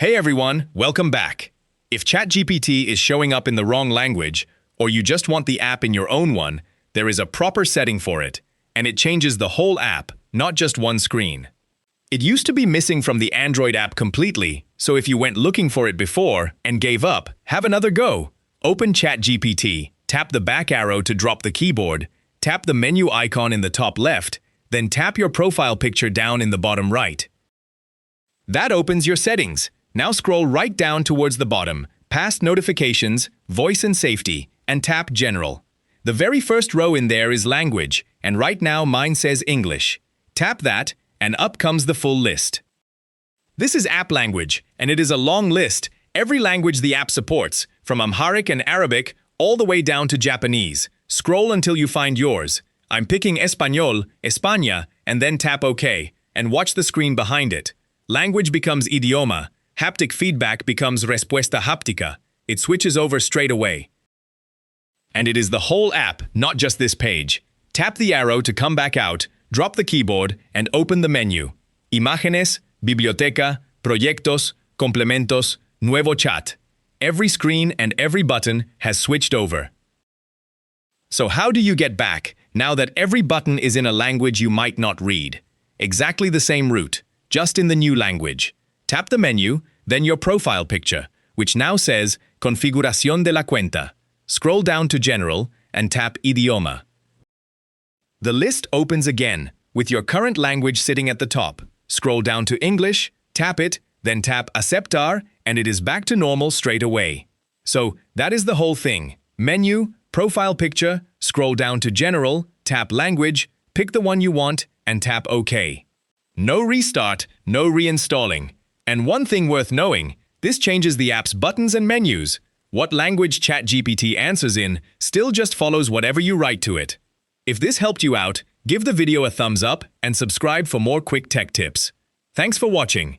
Hey everyone, welcome back. If ChatGPT is showing up in the wrong language, or you just want the app in your own one, there is a proper setting for it, and it changes the whole app, not just one screen. It used to be missing from the Android app completely, so if you went looking for it before and gave up, have another go. Open ChatGPT, tap the back arrow to drop the keyboard, tap the menu icon in the top left, then tap your profile picture down in the bottom right. That opens your settings. Now scroll right down towards the bottom, past notifications, voice and safety, and tap General. The very first row in there is language, and right now mine says English. Tap that, and up comes the full list. This is app language, and it is a long list, every language the app supports, from Amharic and Arabic all the way down to Japanese. Scroll until you find yours. I'm picking Español, España, and then tap OK, and watch the screen behind it. Language becomes idioma. Haptic feedback becomes respuesta háptica. It switches over straight away. And it is the whole app, not just this page. Tap the arrow to come back out, drop the keyboard, and open the menu. Imágenes, biblioteca, proyectos, complementos, nuevo chat. Every screen and every button has switched over. So how do you get back, now that every button is in a language you might not read? Exactly the same route, just in the new language. Tap the menu, then your profile picture, which now says Configuración de la cuenta. Scroll down to General and tap Idioma. The list opens again, with your current language sitting at the top. Scroll down to English, tap it, then tap Aceptar, and it is back to normal straight away. So that is the whole thing. Menu, profile picture, scroll down to General, tap Language, pick the one you want, and tap OK. No restart, no reinstalling. And one thing worth knowing, this changes the app's buttons and menus. What language ChatGPT answers in still just follows whatever you write to it. If this helped you out, give the video a thumbs up and subscribe for more quick tech tips. Thanks for watching.